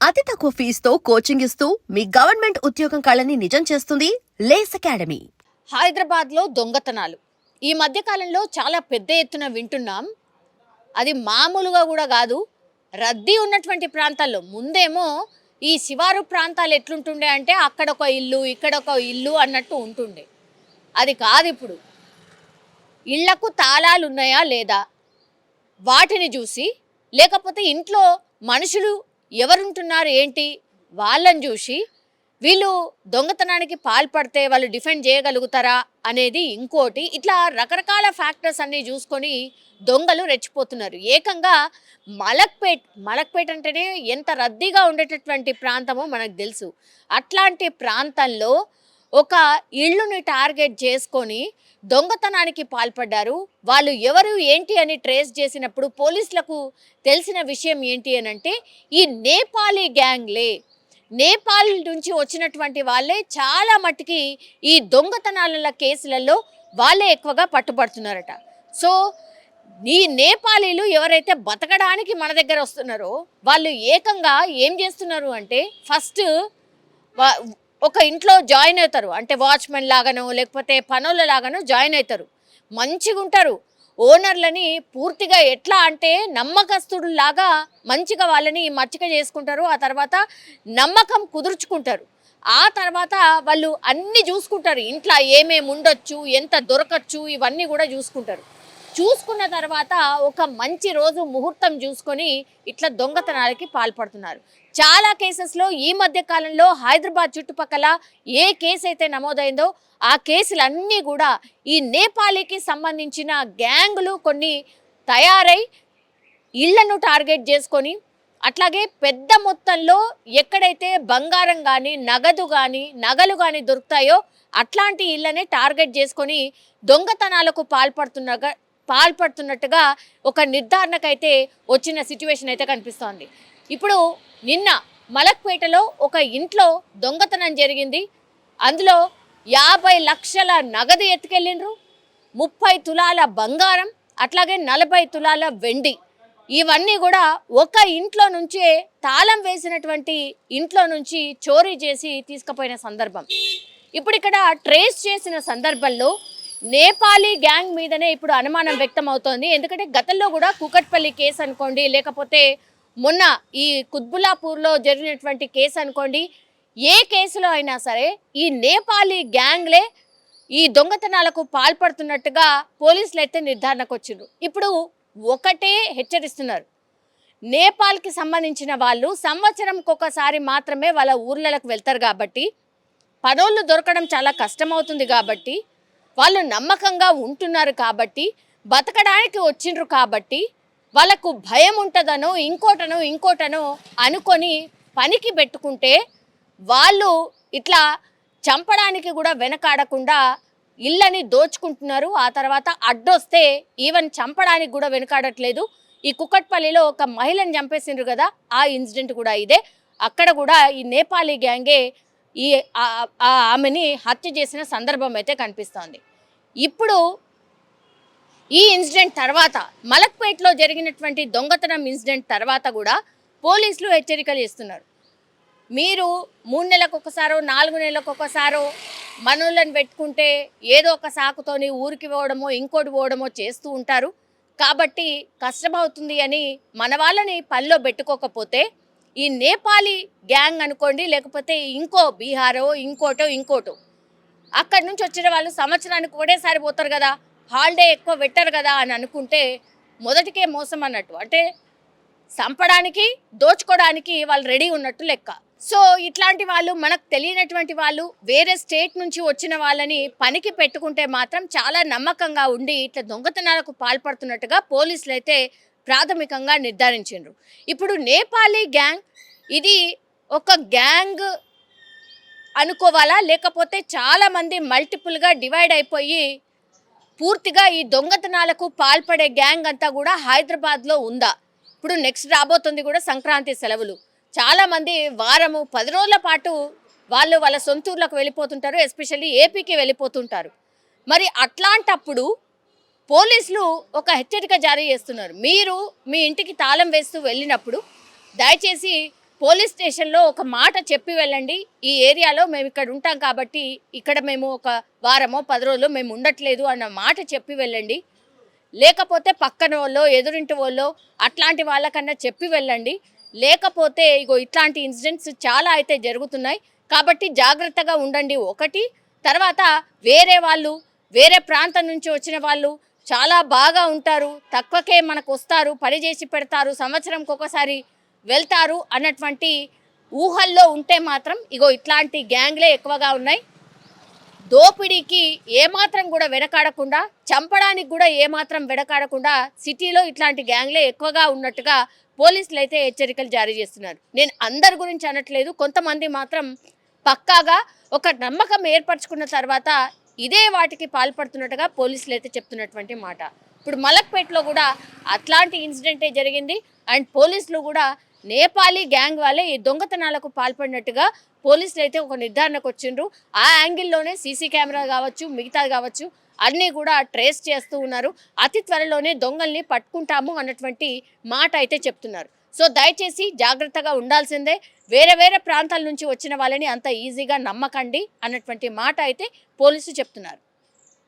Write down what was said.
అతి తక్కువ ఫీజుతో కోచింగ్ ఇస్తూ మీ గవర్నమెంట్ ఉద్యోగం కళని నిజం చేస్తుంది లేస్ అకాడమీ. హైదరాబాద్లో దొంగతనాలు ఈ మధ్య కాలంలో చాలా పెద్ద ఎత్తున వింటున్నాం. అది మామూలుగా కూడా కాదు. రద్దీ ఉన్నటువంటి ప్రాంతాల్లో ముందేమో ఈ శివారు ప్రాంతాలు ఎట్లుంటుండే అంటే అక్కడ ఒక ఇల్లు ఇక్కడ ఒక ఇల్లు అన్నట్టు ఉంటుండే. అది కాదు ఇప్పుడు. ఇళ్లకు తాళాలు ఉన్నాయా లేదా వాటిని చూసి, లేకపోతే ఇంట్లో మనుషులు ఎవరుంటున్నారు ఏంటి వాళ్ళని చూసి వీళ్ళు దొంగతనానికి పాల్పడితే వాళ్ళు డిఫెండ్ చేయగలుగుతారా అనేది ఇంకోటి. ఇట్లా రకరకాల ఫ్యాక్టర్స్ అన్నీ చూసుకొని దొంగలు రెచ్చిపోతున్నారు. ఏకంగా మలక్పేట్ అంటేనే ఎంత రద్దీగా ఉండేటటువంటి ప్రాంతమో మనకు తెలుసు. అట్లాంటి ప్రాంతంలో ఒక ఇళ్ళుని టార్గెట్ చేసుకొని దొంగతనానికి పాల్పడ్డారు. వాళ్ళు ఎవరు ఏంటి అని ట్రేస్ చేసినప్పుడు పోలీసులకు తెలిసిన విషయం ఏంటి అని అంటే ఈ నేపాలీ గ్యాంగ్లే, నేపాల్ నుంచి వచ్చినటువంటి వాళ్ళే చాలా మట్టుకి ఈ దొంగతనాల కేసులలో వాళ్ళే ఎక్కువగా పట్టుబడుతున్నారట. సో ఈ నేపాలీలు ఎవరైతే బతకడానికి మన దగ్గర వస్తున్నారో వాళ్ళు ఏకంగా ఏం చేస్తున్నారు అంటే ఫస్ట్ ఒక ఇంట్లో జాయిన్ అవుతారు. అంటే వాచ్మెన్ లాగానో లేకపోతే పనుల లాగానో జాయిన్ అవుతారు. మంచిగా ఉంటారు. ఓనర్లని పూర్తిగా ఎట్లా అంటే నమ్మకస్తుడులాగా మంచిగా వాళ్ళని మచ్చిక చేసుకుంటారు. ఆ తర్వాత నమ్మకం కుదుర్చుకుంటారు. ఆ తర్వాత వాళ్ళు అన్నీ చూసుకుంటారు. ఇంట్లో ఏమేమి ఉండొచ్చు, ఎంత దొరకచ్చు, ఇవన్నీ కూడా చూసుకుంటారు. చూసుకున్న తర్వాత ఒక మంచి రోజు ముహూర్తం చూసుకొని ఇట్లా దొంగతనాలకి పాల్పడుతున్నారు. చాలా కేసెస్లో ఈ మధ్య కాలంలో హైదరాబాద్ చుట్టుపక్కల ఏ కేసు అయితే నమోదైందో ఆ కేసులన్నీ కూడా ఈ నేపాలీకి సంబంధించిన గ్యాంగులు కొన్ని తయారై ఇళ్లను టార్గెట్ చేసుకొని, అట్లాగే పెద్ద మొత్తంలో ఎక్కడైతే బంగారం కానీ నగలు కానీ దొరుకుతాయో అట్లాంటి ఇళ్లనే టార్గెట్ చేసుకొని దొంగతనాలకు పాల్పడుతున్నట్టుగా ఒక నిర్ధారణకైతే వచ్చిన సిచ్యువేషన్ అయితే కనిపిస్తోంది. ఇప్పుడు నిన్న మలక్పేటలో ఒక ఇంట్లో దొంగతనం జరిగింది. అందులో 50 లక్షల నగదు ఎత్తుకెళ్ళిండ్రు, 30 తులాల బంగారం, అట్లాగే 40 తులాల వెండి. ఇవన్నీ కూడా ఒక ఇంట్లో నుంచే తాళం వేసినటువంటి ఇంట్లో నుంచి చోరీ చేసి తీసుకుపోయిన సందర్భం. ఇప్పుడు ఇక్కడ ట్రేస్ చేసిన సందర్భంలో నేపాలీ గ్యాంగ్ మీదనే ఇప్పుడు అనుమానం వ్యక్తం అవుతోంది. ఎందుకంటే గతంలో కూడా కూకట్పల్లి కేసు అనుకోండి, లేకపోతే మొన్న ఈ కుత్బుల్లాపూర్లో జరిగినటువంటి కేసు అనుకోండి, ఏ కేసులో అయినా సరే ఈ నేపాలీ గ్యాంగ్లే ఈ దొంగతనాలకు పాల్పడుతున్నట్టుగా పోలీసులు అయితే నిర్ధారణకు వచ్చిండ్రు. ఇప్పుడు ఒకటే హెచ్చరిస్తున్నారు, నేపాల్కి సంబంధించిన వాళ్ళు సంవత్సరంకి ఒకసారి మాత్రమే వాళ్ళ ఊర్లకు వెళ్తారు కాబట్టి, పనోళ్ళు దొరకడం చాలా కష్టమవుతుంది కాబట్టి, వాళ్ళు నమ్మకంగా ఉంటున్నారు కాబట్టి, బతకడానికి వచ్చిండ్రు కాబట్టి వాళ్ళకు భయం ఉంటుందనో ఇంకోటనో అనుకొని పనికి పెట్టుకుంటే వాళ్ళు ఇట్లా చంపడానికి కూడా వెనకాడకుండా ఇళ్ళని దోచుకుంటున్నారు. ఆ తర్వాత అడ్డొస్తే ఈవెన్ చంపడానికి కూడా వెనకాడట్లేదు. ఈ కుకట్పల్లిలో ఒక మహిళను చంపేసిండ్రు కదా, ఆ ఇన్సిడెంట్ కూడా ఇదే. అక్కడ కూడా ఈ నేపాలీ గ్యాంగే ఆమెని హత్య చేసిన సందర్భం అయితే కనిపిస్తోంది. ఇప్పుడు ఈ ఇన్సిడెంట్ తర్వాత మలక్పేట్లో జరిగినటువంటి దొంగతనం ఇన్సిడెంట్ తర్వాత కూడా పోలీసులు హెచ్చరికలు ఇస్తున్నారు. మీరు 3 నెలలకు ఒకసారో 4 నెలలకు ఒకసారో మనోళ్ళని పెట్టుకుంటే ఏదో ఒక సాకుతోని ఊరికి పోవడమో ఇంకోటి పోవడమో చేస్తూ ఉంటారు. కాబట్టి కష్టమవుతుంది అని మన వాళ్ళని పనిలో పెట్టుకోకపోతే ఈ నేపాలీ గ్యాంగ్ అనుకోండి, లేకపోతే ఇంకో బీహారో ఇంకోటో అక్కడి నుంచి వచ్చిన వాళ్ళు సంవత్సరానికి ఒకటేసారి పోతారు కదా, హాలిడే ఎక్కువ పెట్టరు కదా అని అనుకుంటే మొదటికే మోసం అన్నట్టు. అంటే చంపడానికి దోచుకోవడానికి వాళ్ళు రెడీ ఉన్నట్టు లెక్క. సో ఇట్లాంటి వాళ్ళు, మనకు తెలియనటువంటి వాళ్ళు, వేరే స్టేట్ నుంచి వచ్చిన వాళ్ళని పనికి పెట్టుకుంటే మాత్రం చాలా నమ్మకంగా ఉండి ఇట్లా దొంగతనాలకు పాల్పడుతున్నట్టుగా పోలీసులు అయితే ప్రాథమికంగా నిర్ధారించారు. ఇప్పుడు నేపాలీ గ్యాంగ్ ఇది ఒక గ్యాంగ్ అనుకోవాలా, లేకపోతే చాలామంది మల్టిపుల్గా డివైడ్ అయిపోయి పూర్తిగా ఈ దొంగతనాలకు పాల్పడే గ్యాంగ్ అంతా కూడా హైదరాబాద్లో ఉందా? ఇప్పుడు నెక్స్ట్ రాబోతుంది కూడా సంక్రాంతి సెలవులు. చాలామంది వారము 10 రోజుల పాటు వాళ్ళ సొంతూర్లకు వెళ్ళిపోతుంటారు, ఎస్పెషల్లీ ఏపీకి వెళ్ళిపోతుంటారు. మరి అట్లాంటప్పుడు పోలీసులు ఒక హెచ్చరిక జారీ చేస్తున్నారు. మీరు మీ ఇంటికి తాళం వేస్తూ వెళ్ళినప్పుడు దయచేసి పోలీస్ స్టేషన్లో ఒక మాట చెప్పి వెళ్ళండి, ఈ ఏరియాలో మేము ఇక్కడ ఉంటాం కాబట్టి ఇక్కడ మేము ఒక వారమో 10 రోజులు మేము ఉండట్లేదు అన్న మాట చెప్పి వెళ్ళండి. లేకపోతే పక్కన వాళ్ళో ఎదురింటి వాళ్ళో అట్లాంటి వాళ్ళకన్నా చెప్పి వెళ్ళండి. లేకపోతే ఇగో ఇట్లాంటి ఇన్సిడెంట్స్ చాలా అయితే జరుగుతున్నాయి కాబట్టి జాగ్రత్తగా ఉండండి. ఒకటి తర్వాత వేరే ప్రాంతం నుంచి వచ్చిన వాళ్ళు చాలా బాగా ఉంటారు, తక్కువకే మనకు వస్తారు, పని చేసి పెడతారు, సంవత్సరంకి ఒకసారి వెళ్తారు అన్నటువంటి ఊహల్లో ఉంటే మాత్రం ఇగో ఇట్లాంటి గ్యాంగ్లే ఎక్కువగా ఉన్నాయి. దోపిడీకి ఏమాత్రం కూడా వెనకాడకుండా, చంపడానికి కూడా ఏమాత్రం వెనకాడకుండా సిటీలో ఇట్లాంటి గ్యాంగ్లే ఎక్కువగా ఉన్నట్టుగా పోలీసులు అయితే హెచ్చరికలు జారీ చేస్తున్నారు. నేను అందరి గురించి అనట్లేదు, కొంతమంది మాత్రం పక్కాగా ఒక నమ్మకం ఏర్పరచుకున్న తర్వాత ఇదే వాటికి పాల్పడుతున్నట్టుగా పోలీసులు అయితే చెప్తున్నటువంటి మాట. ఇప్పుడు మలక్పేటలో కూడా అట్లాంటి ఇన్సిడెంటే జరిగింది. అండ్ పోలీసులు కూడా నేపాలీ గ్యాంగ్ వాళ్ళే ఈ దొంగతనాలకు పాల్పడినట్టుగా పోలీసులు అయితే ఒక నిర్ధారణకు వచ్చిండ్రు. ఆ యాంగిల్లోనే సీసీ కెమెరా కావచ్చు, మిగతాది కావచ్చు, అన్నీ కూడా ట్రేస్ చేస్తూ ఉన్నారు. అతి త్వరలోనే దొంగల్ని పట్టుకుంటాము అన్నటువంటి మాట అయితే చెప్తున్నారు. సో దయచేసి జాగ్రత్తగా ఉండాల్సిందే. వేరే ప్రాంతాల నుంచి వచ్చిన వాళ్ళని అంత ఈజీగా నమ్మకండి అన్నటువంటి మాట అయితే పోలీసులు చెప్తున్నారు.